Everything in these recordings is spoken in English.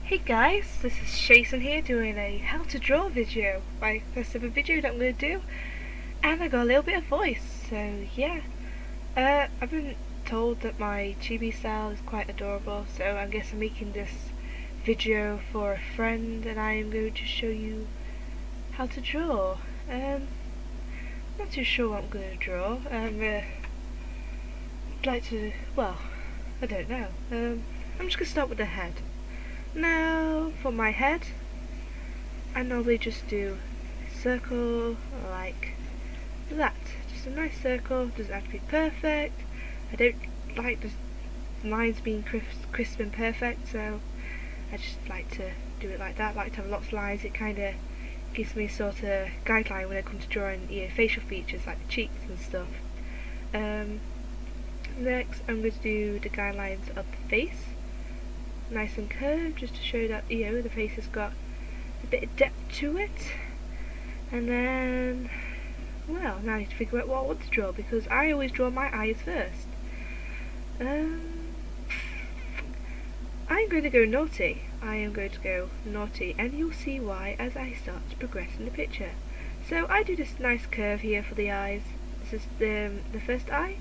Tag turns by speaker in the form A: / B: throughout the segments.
A: Hey guys, this is Shason here doing a how to draw video, my first ever video that I'm going to do, and I got a little bit of voice, so yeah. I've been told that my chibi style is quite adorable, so I guess I'm making this video for a friend and I am going to show you how to draw. Not too sure what I'm going to draw. I'd like to, well, I don't know. I'm just going to start with the head. Now, for my head, I normally just do a circle like that. Just a nice circle, doesn't have to be perfect. I don't like the lines being crisp and perfect, so I just like to do it like that. I like to have lots of lines. It kind of gives me sort of guideline when I come to drawing facial features like the cheeks and stuff. Next, I'm going to do the guidelines of the face. Nice and curved, just to show that the face has got a bit of depth to it. And then, well, now I need to figure out what I want to draw, because I always draw my eyes first. I'm going to go naughty. I am going to go naughty, and you'll see why as I start to progress in the picture. So I do this nice curve here for the eyes. This is the first eye.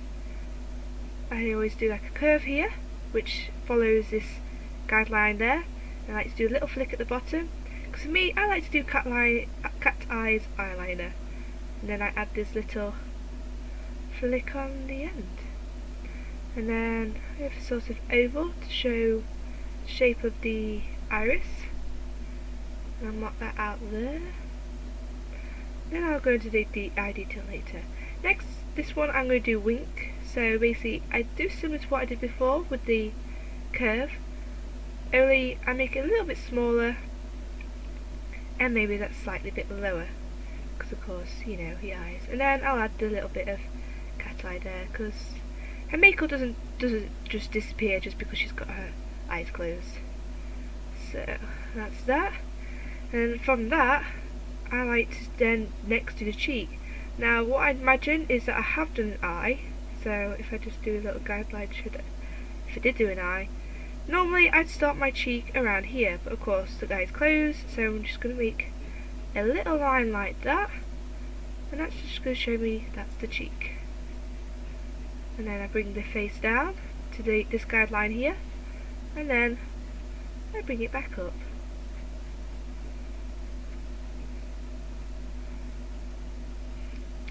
A: I always do like a curve here, which follows this guideline there. I like to do a little flick at the bottom, because for me I like to do cat eyes eyeliner, and then I add this little flick on the end, and then I have a sort of oval to show the shape of the iris, and I'll mark that out there. Then I'll go into the eye detail later. Next, this one I'm going to do wink. So basically I do similar to what I did before with the curve, only I make it a little bit smaller, and maybe that's slightly a bit lower, because of course, the eyes. And then I'll add a little bit of cat eye there, because her makeup doesn't just disappear just because she's got her eyes closed. So that's that. And from that, I like to then next do the cheek. Now what I imagine is that I have done an eye, so if I just do a little guideline, if I did do an eye, normally I'd start my cheek around here, but of course the eye's closed, so I'm just going to make a little line like that, and that's just going to show me that's the cheek. And then I bring the face down to this guideline here, and then I bring it back up.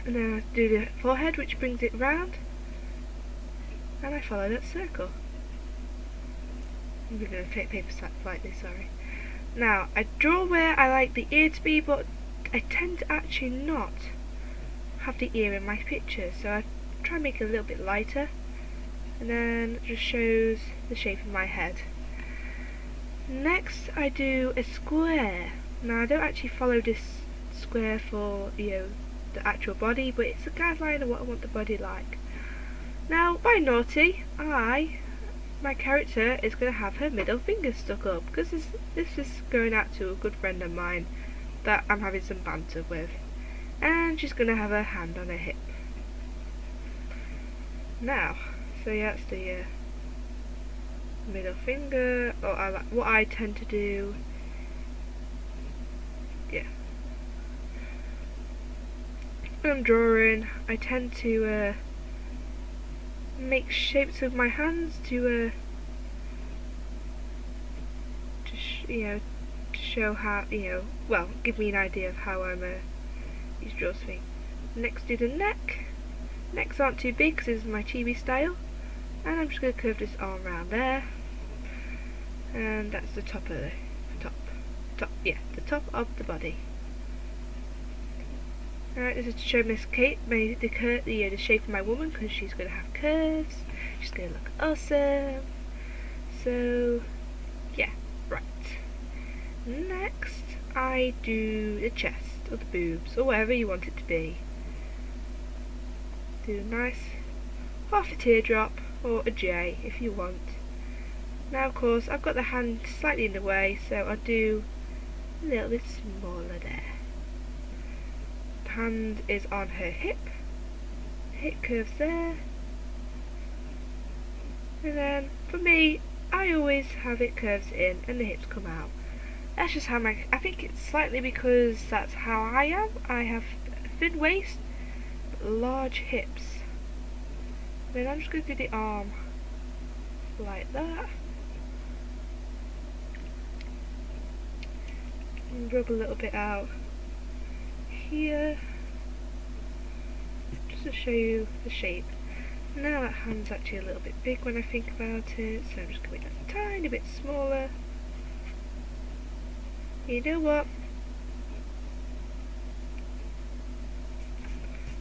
A: And then I do the forehead, which brings it round, and I follow that circle. I'm going to take paper slightly, sorry. Now, I draw where I like the ear to be, but I tend to actually not have the ear in my picture, so I try and make it a little bit lighter, and then it just shows the shape of my head. Next, I do a square. Now, I don't actually follow this square for, the actual body, but it's a guideline of what I want the body like. Now, by naughty, my character is going to have her middle finger stuck up, because this is going out to a good friend of mine that I'm having some banter with, and she's going to have her hand on her hip. Now, so yeah, that's the middle finger, or what I tend to do, when I'm drawing, I tend to make shapes with my hands to show how, well, give me an idea of how I'm these draws thing. Next, do the neck. Necks aren't too big because this is my chibi style, and I'm just going to curve this arm around there, and that's the top of the top of the body. Alright, this is to show Miss Kate the shape of my woman, because she's going to have curves. She's going to look awesome. So, yeah, right. Next, I do the chest, or the boobs, or whatever you want it to be. Do a nice half a teardrop, or a J if you want. Now, of course, I've got the hand slightly in the way, so I'll do a little bit smaller there. Hand is on her hip curves there, and then for me I always have it curves in and the hips come out. That's just how I think it's slightly because that's how I am. I have a thin waist, but large hips. Then I'm just going to do the arm like that. And rub a little bit out here, just to show you the shape. Now that hand's actually a little bit big when I think about it, so I'm just going to make that a tiny bit smaller. You know what?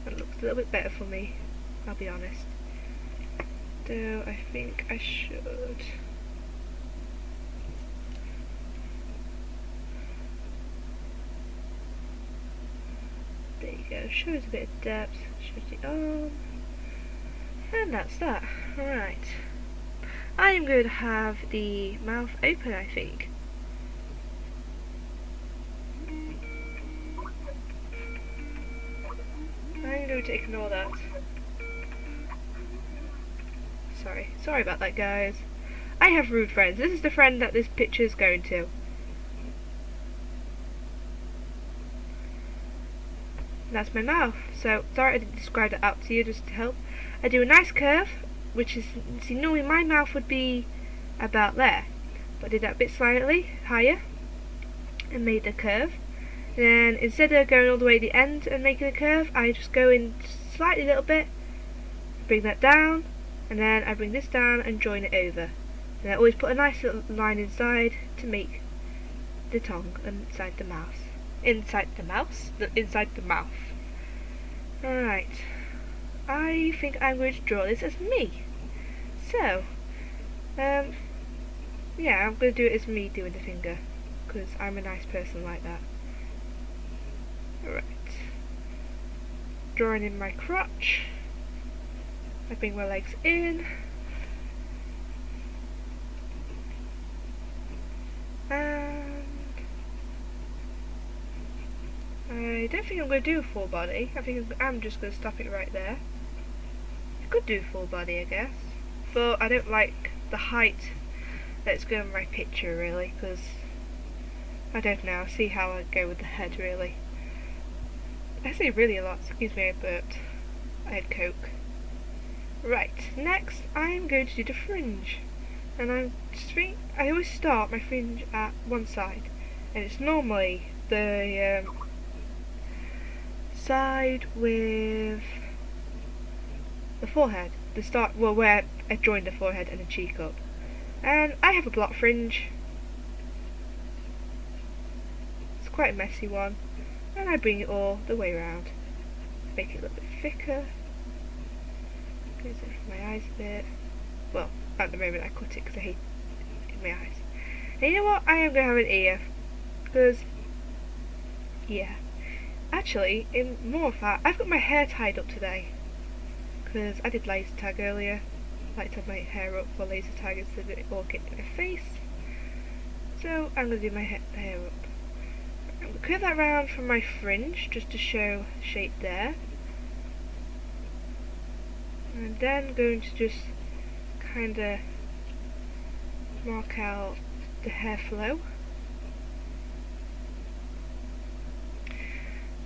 A: That looks a little bit better for me, I'll be honest. Though I think I should. There you go, shows a bit of depth, shows the arm. And that's that. Right. I am going to have the mouth open, I think. I'm going to ignore that. Sorry about that, guys. I have rude friends. This is the friend that this picture is going to. That's my mouth. So, sorry I didn't describe it out to you just to help. I do a nice curve, which is, see, normally my mouth would be about there. But I did that a bit slightly higher and made the curve. And then instead of going all the way to the end and making a curve, I just go in slightly a little bit, bring that down, and then I bring this down and join it over. And I always put a nice little line inside to make the tongue inside the mouth. Inside the mouse? Inside the mouth. Alright. I think I'm going to draw this as me. So, yeah, I'm going to do it as me doing the finger, because I'm a nice person like that. Alright. Drawing in my crotch. I bring my legs in. And I don't think I'm going to do a full body. I think I'm just going to stop it right there. I could do full body, I guess. But I don't like the height that's going on my picture, really, because I don't know. I'll see how I go with the head, really. I say really a lot. Excuse me, I burped. I had Coke. Right, next I'm going to do the fringe. And I always start my fringe at one side. And it's normally the side with the forehead. The start, well, where I join the forehead and the cheek up. And I have a block fringe. It's quite a messy one. And I bring it all the way around. Make it a little bit thicker. Goes in for my eyes a bit. Well, at the moment I cut it because I hate it in my eyes. And you know what? I am going to have an ear. Because, yeah. Actually, in more fact, I've got my hair tied up today. Because I did laser tag earlier. I like to have my hair up for laser tag instead of it all getting in my face. So I'm going to do my hair up. I'm going to curve that round from my fringe just to show shape there. And then going to just kind of mark out the hair flow.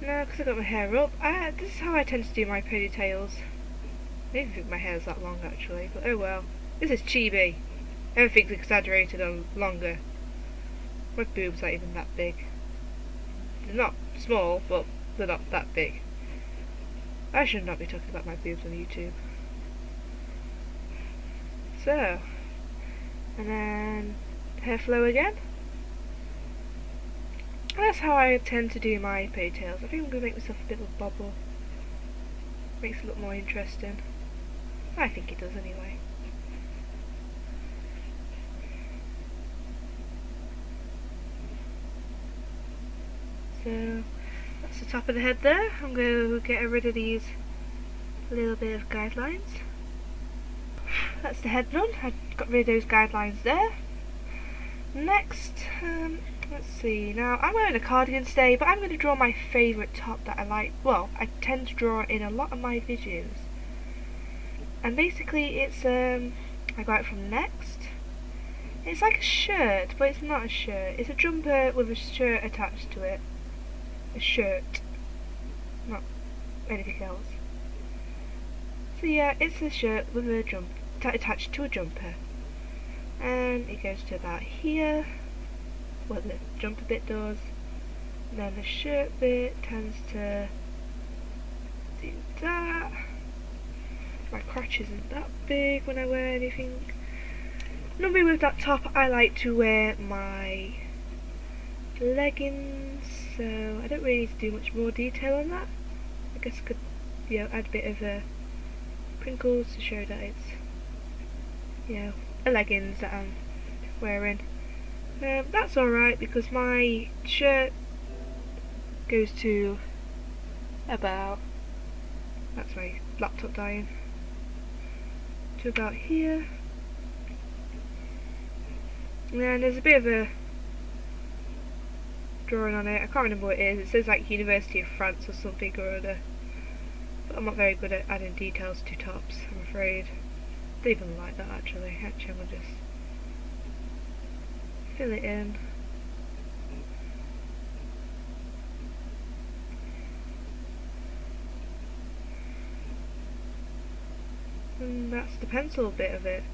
A: Now, because I've got my hair up, this is how I tend to do my ponytails. I don't even think my hair's that long actually, but oh well. This is chibi. Everything's exaggerated and longer. My boobs aren't even that big. They're not small, but they're not that big. I should not be talking about my boobs on YouTube. So, and then hair flow again. And that's how I tend to do my ponytails. I think I'm going to make myself a bit of a bobble. Makes it look more interesting. I think it does anyway. So, that's the top of the head there. I'm going to get rid of these little bit of guidelines. That's the head done. I've got rid of those guidelines there. Next, let's see. Now, I'm wearing a cardigan today, but I'm going to draw my favourite top that I like. Well, I tend to draw in a lot of my videos. And basically, it's, I got it from Next. It's like a shirt, but it's not a shirt. It's a jumper with a shirt attached to it. A shirt, not anything else. So yeah, it's a shirt with a jumper attached to a jumper, and it goes to about here. What the jumper bit does. And then the shirt bit tends to do that. My crotch isn't that big when I wear anything. Normally with that top I like to wear my leggings, so I don't really need to do much more detail on that. I guess I could, you know, add a bit of crinkles to show that it's, you know, a leggings that I'm wearing. That's alright because my shirt goes to about, that's my laptop dying, to about here. And then there's a bit of a drawing on it. I can't remember what it is. It says like University of France or something or other. But I'm not very good at adding details to tops, I'm afraid. I don't even like that actually. Actually, I'm going to just fill it in. And that's the pencil bit of it.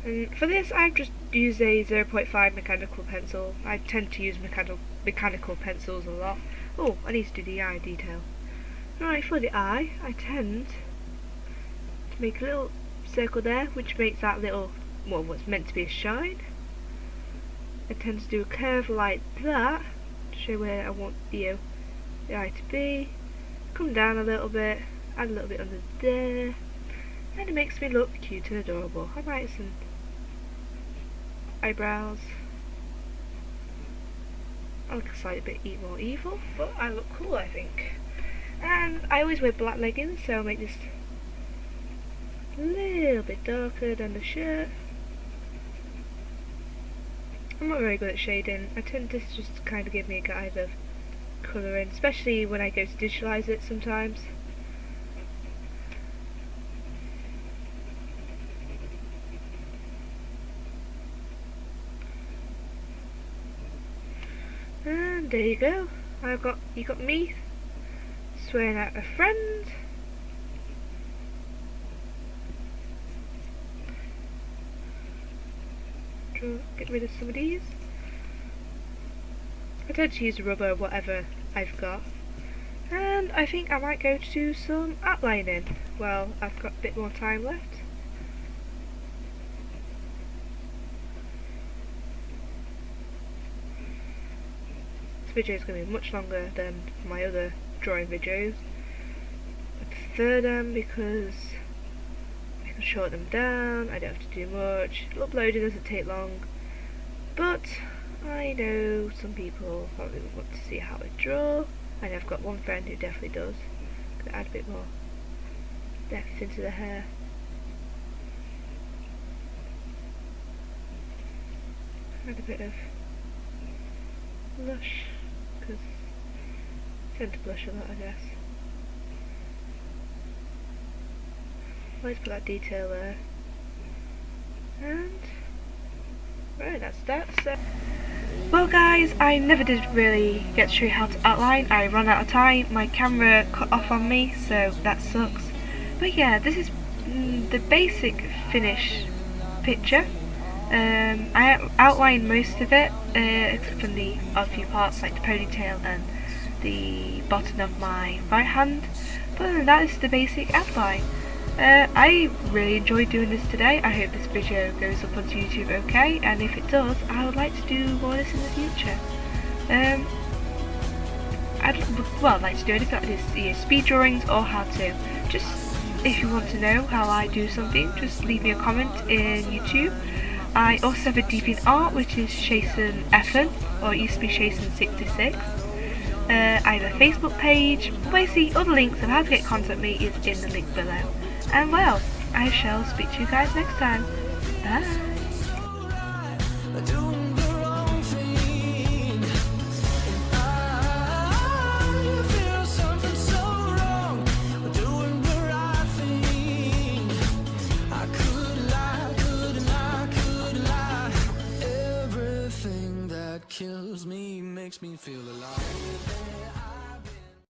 A: And for this I've just used a 0.5 mechanical pencil. I tend to use mechanical pencils a lot. Oh, I need to do the eye detail. Right, for the eye, I tend to make a little circle there, which makes that little, well, what's meant to be a shine. I tend to do a curve like that, to show where I want the eye to be. Come down a little bit, add a little bit under there, and it makes me look cute and adorable. I might have some eyebrows. I look a slightly bit more evil, but I look cool, I think. And I always wear black leggings, so I'll make this a little bit darker than the shirt. I'm not very good at shading. I tend to just kind of give me a guide of colouring, especially when I go to digitalize it sometimes. And there you go. You got me swearing at a friend. Get rid of some of these. I tend to use rubber, whatever I've got. And I think I might go to do some outlining. Well, I've got a bit more time left. This video is going to be much longer than my other drawing videos. I prefer them because I can short them down, I don't have to do much, uploading doesn't take long, but I know some people probably would want to see how I draw, and I've got one friend who definitely does. I'm going to add a bit more depth into the hair. Add a bit of blush, because I tend to blush a lot, I guess. Let's put that detail there. And right, that's that. So, well guys, I never did really get to show you how to outline. I ran out of time, my camera cut off on me, so that sucks. But yeah, this is the basic finished picture. I outlined most of it, except for the odd few parts like the ponytail and the bottom of my right hand. But other than that, is the basic outline. I really enjoyed doing this today. I hope this video goes up onto YouTube okay, and if it does, I would like to do more of this in the future. I'd like to do anything like this, either speed drawings or how to. Just if you want to know how I do something, just leave me a comment in YouTube. I also have a deviantart, which is ShasonEfen, or it used to be Shason66. I have a Facebook page. Basically, all the links of how to get in contact with me is in the link below. And well, I shall speak to you guys next time. Bye!
B: makes me feel alive.